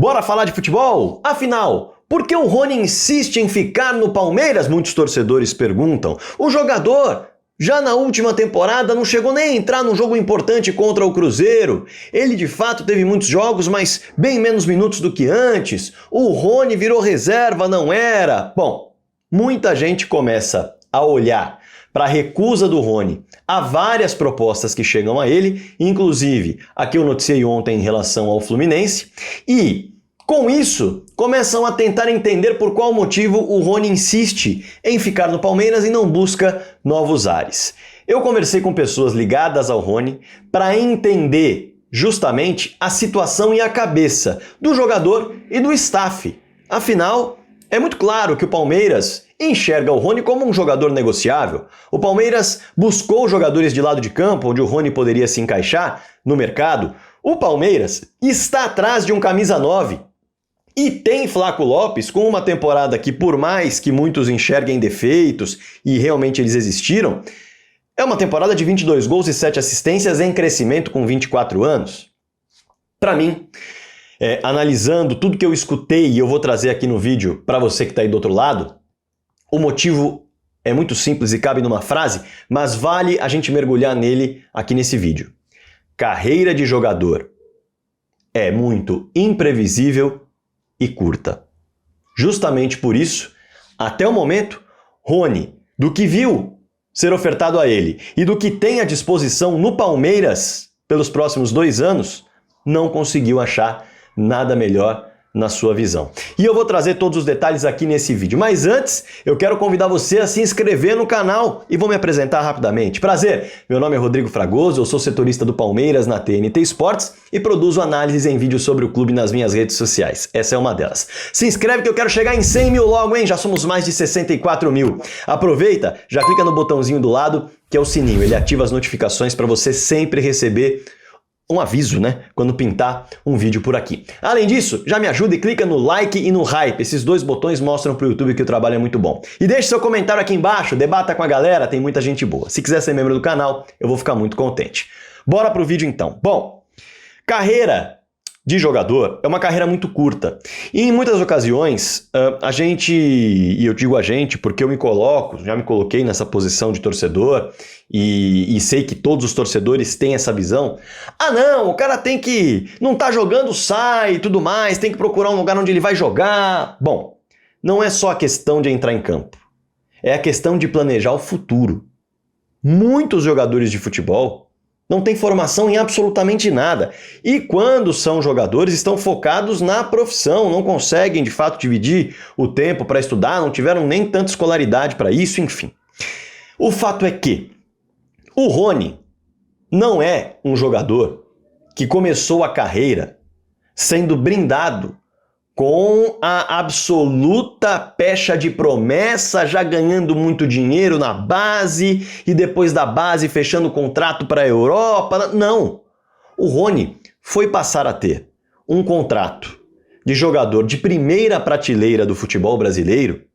Bora falar de futebol? Afinal, por que o Rony insiste em ficar no Palmeiras? Muitos torcedores perguntam. O jogador, já na última temporada, não chegou nem a entrar num jogo importante contra o Cruzeiro. Ele de fato teve muitos jogos, mas bem menos minutos do que antes. O Rony virou reserva, não era? Bom, muita gente começa a olhar para a recusa do Rony a várias propostas que chegam a ele, inclusive a que eu noticiei ontem em relação ao Fluminense, e com isso começam a tentar entender por qual motivo o Rony insiste em ficar no Palmeiras e não busca novos ares. Eu conversei com pessoas ligadas ao Rony para entender justamente a situação e a cabeça do jogador e do staff. Afinal, é muito claro que o Palmeiras enxerga o Rony como um jogador negociável. O Palmeiras buscou jogadores de lado de campo onde o Rony poderia se encaixar no mercado. O Palmeiras está atrás de um camisa 9 e tem Flaco Lopes com uma temporada que, por mais que muitos enxerguem defeitos e realmente eles existiram, é uma temporada de 22 gols e 7 assistências em crescimento com 24 anos. Para mim, analisando tudo que eu escutei e eu vou trazer aqui no vídeo para você que está aí do outro lado, o motivo é muito simples e cabe numa frase, mas vale a gente mergulhar nele aqui nesse vídeo. Carreira de jogador é muito imprevisível e curta. Justamente por isso, até o momento, Rony, do que viu ser ofertado a ele e do que tem à disposição no Palmeiras pelos próximos 2 anos, não conseguiu achar nada melhor na sua visão. E eu vou trazer todos os detalhes aqui nesse vídeo. Mas antes, eu quero convidar você a se inscrever no canal e vou me apresentar rapidamente. Prazer, meu nome é Rodrigo Fragoso, eu sou setorista do Palmeiras na TNT Sports e produzo análises em vídeo sobre o clube nas minhas redes sociais. Essa é uma delas. Se inscreve que eu quero chegar em 100 mil logo, hein? Já somos mais de 64 mil. Aproveita, já clica no botãozinho do lado, que é o sininho. Ele ativa as notificações para você sempre receber um aviso, né? Quando pintar um vídeo por aqui. Além disso, já me ajuda e clica no like e no hype. Esses 2 botões mostram pro YouTube que o trabalho é muito bom. E deixe seu comentário aqui embaixo, debata com a galera, tem muita gente boa. Se quiser ser membro do canal, eu vou ficar muito contente. Bora pro vídeo então. Bom, carreira de jogador é uma carreira muito curta. E em muitas ocasiões, a gente, e eu digo a gente porque eu me coloco, já me coloquei nessa posição de torcedor e sei que todos os torcedores têm essa visão. Ah não, o cara tem que, não tá jogando, sai e tudo mais, tem que procurar um lugar onde ele vai jogar. Bom, não é só a questão de entrar em campo, é a questão de planejar o futuro. Muitos jogadores de futebol não tem formação em absolutamente nada. E quando são jogadores, estão focados na profissão, não conseguem de fato dividir o tempo para estudar, não tiveram nem tanta escolaridade para isso, enfim. O fato é que o Rony não é um jogador que começou a carreira sendo brindado com a absoluta pecha de promessa, já ganhando muito dinheiro na base e depois da base fechando contrato para a Europa. Não! O Rony foi passar a ter um contrato de jogador de primeira prateleira do futebol brasileiro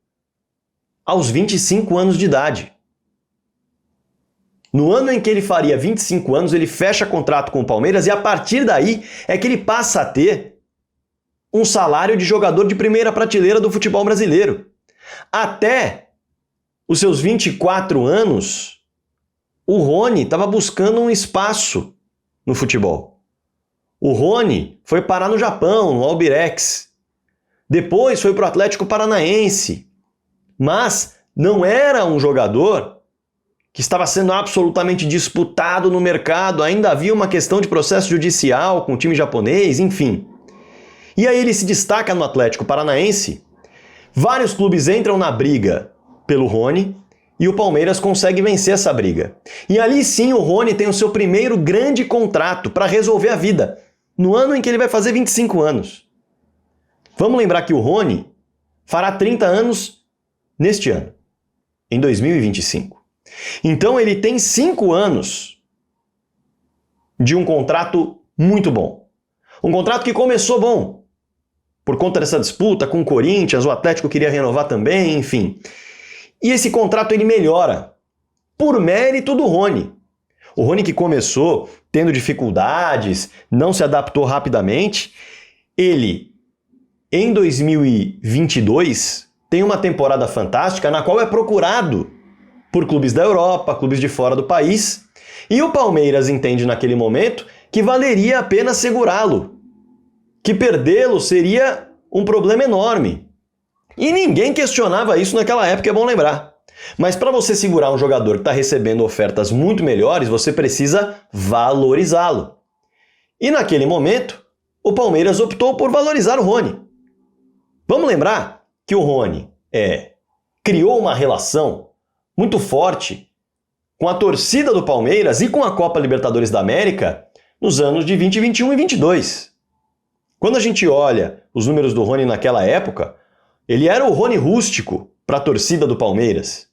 aos 25 anos de idade. No ano em que ele faria 25 anos, ele fecha contrato com o Palmeiras e a partir daí é que ele passa a ter um salário de jogador de primeira prateleira do futebol brasileiro. Até os seus 24 anos, o Rony estava buscando um espaço no futebol. O Rony foi parar no Japão, no Albirex. Depois foi para o Atlético Paranaense. Mas não era um jogador que estava sendo absolutamente disputado no mercado. Ainda havia uma questão de processo judicial com o time japonês, enfim. E aí ele se destaca no Atlético Paranaense, vários clubes entram na briga pelo Rony e o Palmeiras consegue vencer essa briga. E ali sim o Rony tem o seu primeiro grande contrato para resolver a vida, no ano em que ele vai fazer 25 anos. Vamos lembrar que o Rony fará 30 anos neste ano, em 2025. Então ele tem 5 anos de um contrato muito bom. Um contrato que começou bom. Por conta dessa disputa com o Corinthians, o Atlético queria renovar também, enfim. E esse contrato ele melhora por mérito do Rony. O Rony que começou tendo dificuldades, não se adaptou rapidamente, ele em 2022 tem uma temporada fantástica na qual é procurado por clubes da Europa, clubes de fora do país, e o Palmeiras entende naquele momento que valeria a pena segurá-lo, que perdê-lo seria um problema enorme. E ninguém questionava isso naquela época, é bom lembrar. Mas para você segurar um jogador que está recebendo ofertas muito melhores, você precisa valorizá-lo. E naquele momento, o Palmeiras optou por valorizar o Rony. Vamos lembrar que o Rony criou uma relação muito forte com a torcida do Palmeiras e com a Copa Libertadores da América nos anos de 2021 e 22. Quando a gente olha os números do Rony naquela época, ele era o Rony rústico para a torcida do Palmeiras.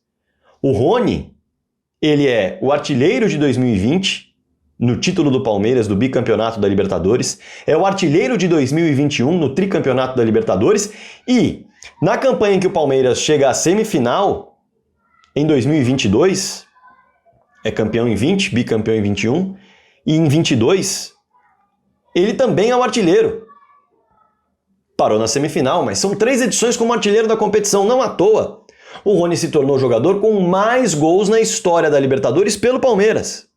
O Rony, ele é o artilheiro de 2020 no título do Palmeiras do bicampeonato da Libertadores, é o artilheiro de 2021 no tricampeonato da Libertadores e na campanha em que o Palmeiras chega à semifinal em 2022, é campeão em 20, bicampeão em 21 e em 22 ele também é o artilheiro. Parou na semifinal, mas são 3 edições como artilheiro da competição, não à toa. O Rony se tornou o jogador com mais gols na história da Libertadores pelo Palmeiras.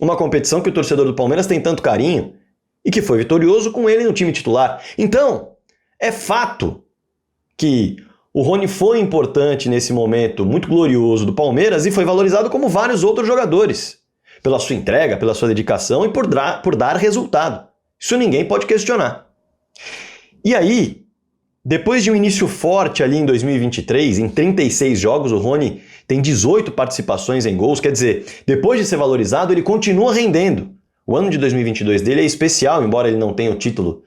Uma competição que o torcedor do Palmeiras tem tanto carinho e que foi vitorioso com ele no time titular. Então, é fato que o Rony foi importante nesse momento muito glorioso do Palmeiras e foi valorizado como vários outros jogadores, pela sua entrega, pela sua dedicação e por dar resultado. Isso ninguém pode questionar. E aí, depois de um início forte ali em 2023, em 36 jogos, o Rony tem 18 participações em gols, quer dizer, depois de ser valorizado, ele continua rendendo. O ano de 2022 dele é especial, embora ele não tenha o título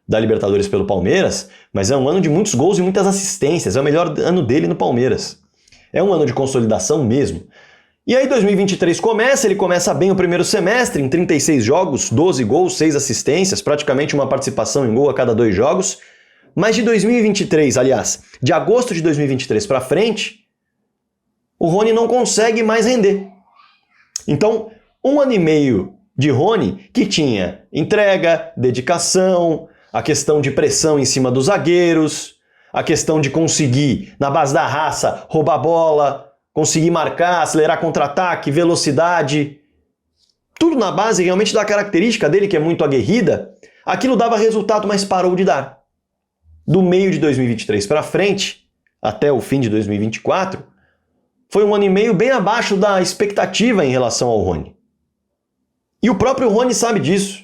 da Libertadores pelo Palmeiras, mas é um ano de muitos gols e muitas assistências, é o melhor ano dele no Palmeiras. É um ano de consolidação mesmo. E aí 2023 ele começa bem o primeiro semestre, em 36 jogos, 12 gols, 6 assistências, praticamente uma participação em gol a cada 2 jogos. Mas de 2023, aliás, de agosto de 2023 para frente, o Rony não consegue mais render. Então, um ano e meio de Rony que tinha entrega, dedicação, a questão de pressão em cima dos zagueiros, a questão de conseguir, na base da raça, roubar a bola, conseguir marcar, acelerar contra-ataque, velocidade, tudo na base realmente da característica dele, que é muito aguerrida, aquilo dava resultado, mas parou de dar. Do meio de 2023 para frente, até o fim de 2024, foi um ano e meio bem abaixo da expectativa em relação ao Rony. E o próprio Rony sabe disso.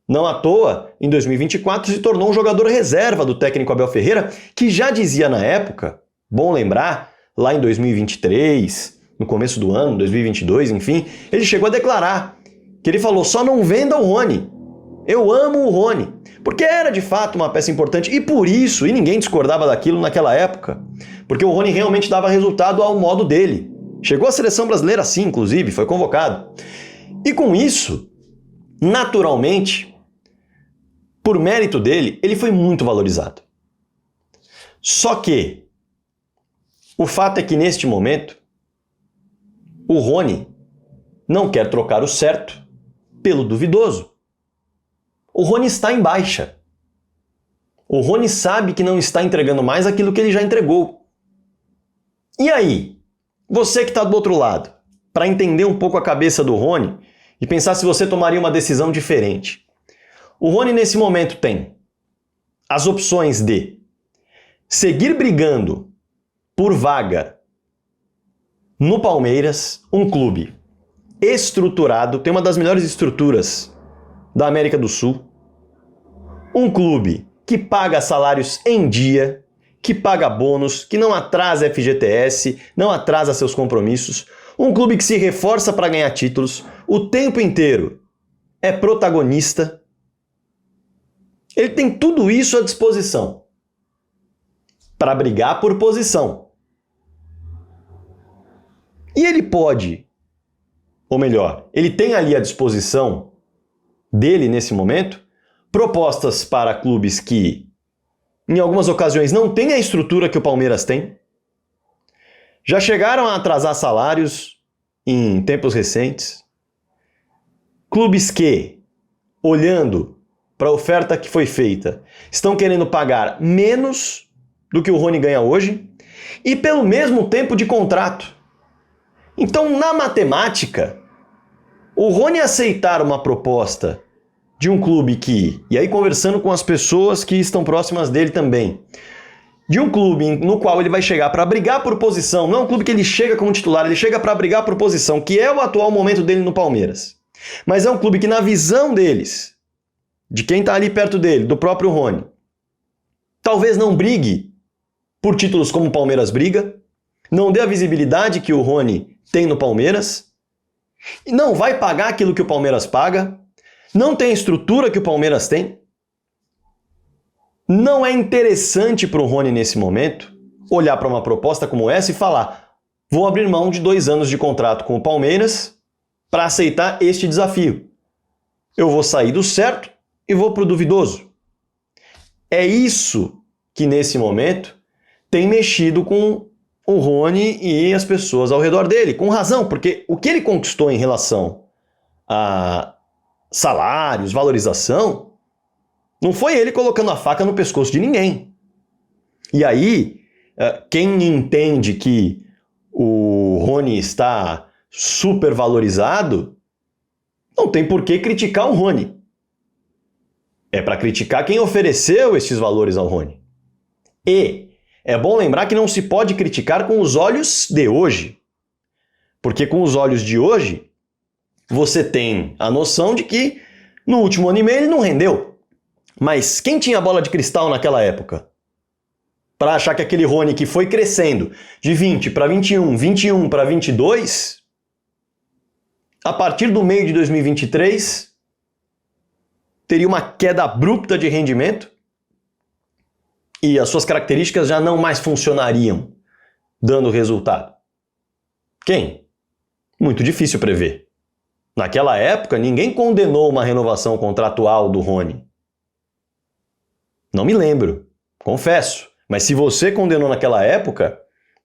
Não à toa, em 2024 se tornou um jogador reserva do técnico Abel Ferreira, que já dizia na época, bom lembrar, lá em 2023, no começo do ano, 2022, enfim, ele chegou a declarar que ele falou, só não venda o Rony. Eu amo o Rony. Porque era de fato uma peça importante e por isso, e ninguém discordava daquilo naquela época, porque o Rony realmente dava resultado ao modo dele. Chegou à seleção brasileira sim, inclusive, foi convocado. E com isso, naturalmente, por mérito dele, ele foi muito valorizado. Só que o fato é que neste momento, o Rony não quer trocar o certo pelo duvidoso. O Rony está em baixa. O Rony sabe que não está entregando mais aquilo que ele já entregou. E aí, você que está do outro lado, para entender um pouco a cabeça do Rony e pensar se você tomaria uma decisão diferente. O Rony nesse momento tem as opções de seguir brigando por vaga no Palmeiras, um clube estruturado, tem uma das melhores estruturas da América do Sul, um clube que paga salários em dia, que paga bônus, que não atrasa FGTS, não atrasa seus compromissos, um clube que se reforça para ganhar títulos, o tempo inteiro é protagonista. Ele tem tudo isso à disposição para brigar por posição. E ele pode, ou melhor, ele tem ali à disposição dele nesse momento, propostas para clubes que, em algumas ocasiões, não têm a estrutura que o Palmeiras tem, já chegaram a atrasar salários em tempos recentes, clubes que, olhando para a oferta que foi feita, estão querendo pagar menos do que o Rony ganha hoje e pelo mesmo tempo de contrato. Então, na matemática, o Rony aceitar uma proposta de um clube que, e aí conversando com as pessoas que estão próximas dele também, de um clube no qual ele vai chegar para brigar por posição, não é um clube que ele chega como titular, ele chega para brigar por posição, que é o atual momento dele no Palmeiras. Mas é um clube que, na visão deles, de quem está ali perto dele, do próprio Rony, talvez não brigue por títulos como o Palmeiras briga, não dê a visibilidade que o Rony tem no Palmeiras, e não vai pagar aquilo que o Palmeiras paga, não tem a estrutura que o Palmeiras tem. Não é interessante para o Rony nesse momento olhar para uma proposta como essa e falar: vou abrir mão de 2 anos de contrato com o Palmeiras para aceitar este desafio. Eu vou sair do certo e vou para o duvidoso. É isso que nesse momento tem mexido com o Rony e as pessoas ao redor dele, com razão, porque o que ele conquistou em relação a salários, valorização, não foi ele colocando a faca no pescoço de ninguém. E aí, quem entende que o Rony está super valorizado, não tem por que criticar o Rony. É para criticar quem ofereceu esses valores ao Rony. E é bom lembrar que não se pode criticar com os olhos de hoje. Porque com os olhos de hoje, você tem a noção de que no último ano e meio ele não rendeu. Mas quem tinha bola de cristal naquela época? Para achar que aquele Rony que foi crescendo de 20 para 21, 21 para 22, a partir do meio de 2023, teria uma queda abrupta de rendimento e as suas características já não mais funcionariam, dando resultado. Quem? Muito difícil prever. Naquela época, ninguém condenou uma renovação contratual do Rony. Não me lembro, confesso. Mas se você condenou naquela época,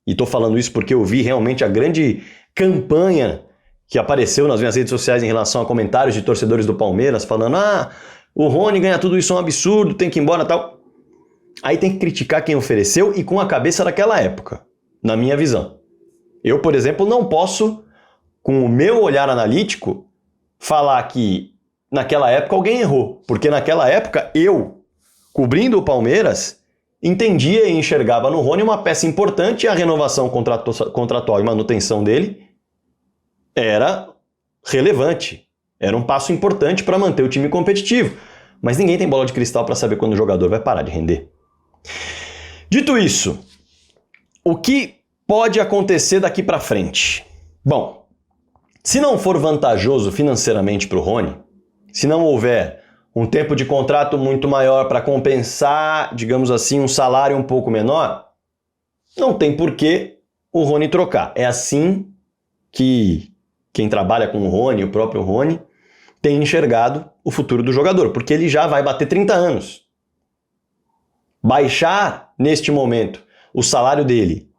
e estou falando isso porque eu vi realmente a grande campanha que apareceu nas minhas redes sociais em relação a comentários de torcedores do Palmeiras falando: o Rony ganha tudo isso, é um absurdo, tem que ir embora e tal. Aí tem que criticar quem ofereceu e com a cabeça daquela época, na minha visão. Eu, por exemplo, não posso, com o meu olhar analítico, falar que naquela época alguém errou. Porque naquela época eu, cobrindo o Palmeiras, entendia e enxergava no Rony uma peça importante e a renovação contratual e manutenção dele era relevante. Era um passo importante para manter o time competitivo. Mas ninguém tem bola de cristal para saber quando o jogador vai parar de render. Dito isso, o que pode acontecer daqui para frente? Bom, se não for vantajoso financeiramente para o Rony, se não houver um tempo de contrato muito maior para compensar, digamos assim, um salário um pouco menor, não tem por que o Rony trocar. É assim que quem trabalha com o Rony, o próprio Rony, tem enxergado o futuro do jogador, porque ele já vai bater 30 anos. Baixar, neste momento, o salário dele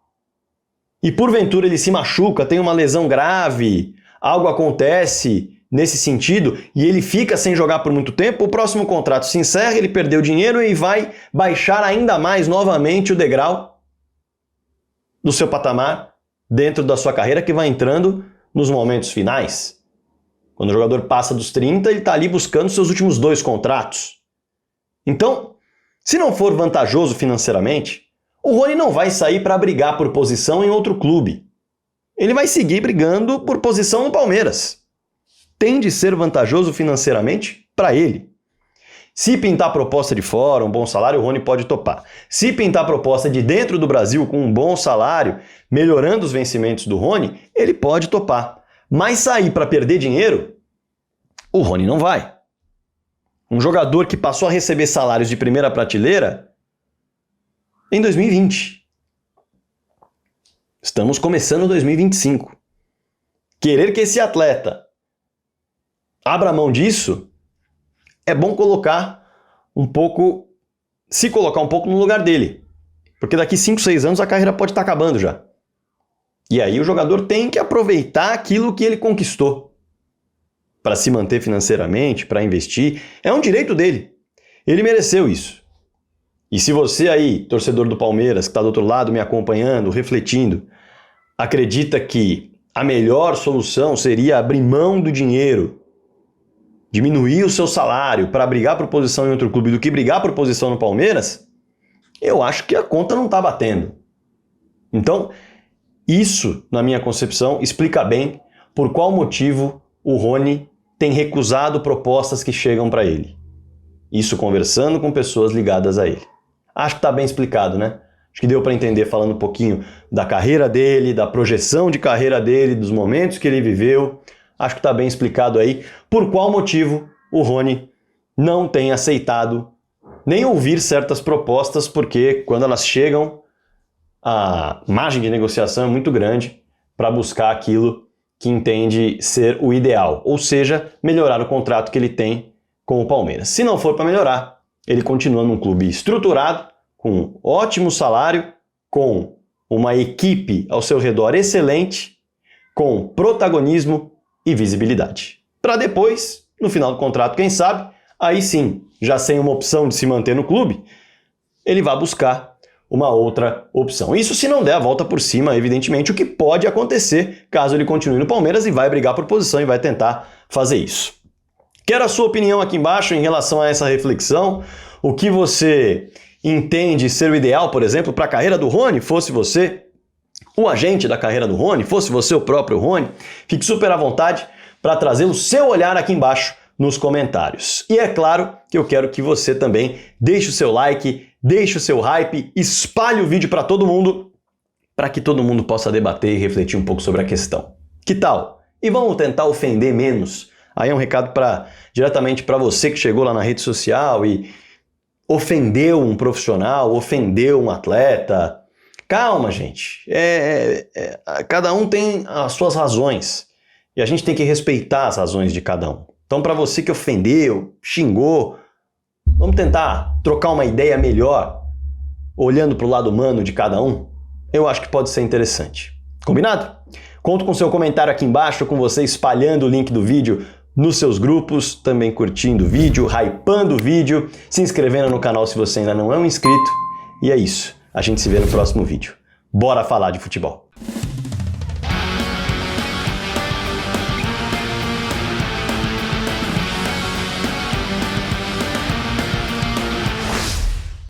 e porventura ele se machuca, tem uma lesão grave, algo acontece nesse sentido e ele fica sem jogar por muito tempo, o próximo contrato se encerra, ele perdeu dinheiro e vai baixar ainda mais novamente o degrau do seu patamar dentro da sua carreira, que vai entrando nos momentos finais. Quando o jogador passa dos 30, ele está ali buscando seus últimos 2 contratos. Então, se não for vantajoso financeiramente, o Rony não vai sair para brigar por posição em outro clube. Ele vai seguir brigando por posição no Palmeiras. Tem de ser vantajoso financeiramente para ele. Se pintar proposta de fora, um bom salário, o Rony pode topar. Se pintar proposta de dentro do Brasil com um bom salário, melhorando os vencimentos do Rony, ele pode topar. Mas sair para perder dinheiro, o Rony não vai. Um jogador que passou a receber salários de primeira prateleira em 2020. Estamos começando 2025. Querer que esse atleta abra mão disso, é bom se colocar um pouco no lugar dele. Porque daqui 5, 6 anos a carreira pode estar acabando já. E aí o jogador tem que aproveitar aquilo que ele conquistou para se manter financeiramente, para investir. É um direito dele. Ele mereceu isso. E se você aí, torcedor do Palmeiras, que está do outro lado me acompanhando, refletindo, acredita que a melhor solução seria abrir mão do dinheiro, diminuir o seu salário para brigar por posição em outro clube do que brigar por posição no Palmeiras, eu acho que a conta não está batendo. Então, isso, na minha concepção, explica bem por qual motivo o Rony tem recusado propostas que chegam para ele. Isso conversando com pessoas ligadas a ele. Acho que está bem explicado, né? Acho que deu para entender falando um pouquinho da carreira dele, da projeção de carreira dele, dos momentos que ele viveu. Acho que está bem explicado aí por qual motivo o Rony não tem aceitado nem ouvir certas propostas, porque quando elas chegam, a margem de negociação é muito grande para buscar aquilo que entende ser o ideal, ou seja, melhorar o contrato que ele tem com o Palmeiras. Se não for para melhorar, ele continua num clube estruturado, com ótimo salário, com uma equipe ao seu redor excelente, com protagonismo e visibilidade. Para depois, no final do contrato, quem sabe, aí sim, já sem uma opção de se manter no clube, ele vai buscar uma outra opção. Isso se não der a volta por cima, evidentemente, o que pode acontecer caso ele continue no Palmeiras e vai brigar por posição e vai tentar fazer isso. Quero a sua opinião aqui embaixo em relação a essa reflexão. O que você entende ser o ideal, por exemplo, para a carreira do Rony, fosse você o agente da carreira do Rony, fosse você o próprio Rony, fique super à vontade para trazer o seu olhar aqui embaixo nos comentários. E é claro que eu quero que você também deixe o seu like, deixe o seu hype, espalhe o vídeo para todo mundo, para que todo mundo possa debater e refletir um pouco sobre a questão. Que tal? E vamos tentar ofender menos. Aí é um recado diretamente para você que chegou lá na rede social e ofendeu um profissional, ofendeu um atleta. Calma, gente. Cada um tem as suas razões e a gente tem que respeitar as razões de cada um. Então, para você que ofendeu, xingou, vamos tentar trocar uma ideia melhor, olhando para o lado humano de cada um? Eu acho que pode ser interessante. Combinado? Conto com seu comentário aqui embaixo, com você espalhando o link do vídeo nos seus grupos, também curtindo o vídeo, hypando o vídeo, se inscrevendo no canal se você ainda não é um inscrito. E é isso. A gente se vê no próximo vídeo. Bora falar de futebol!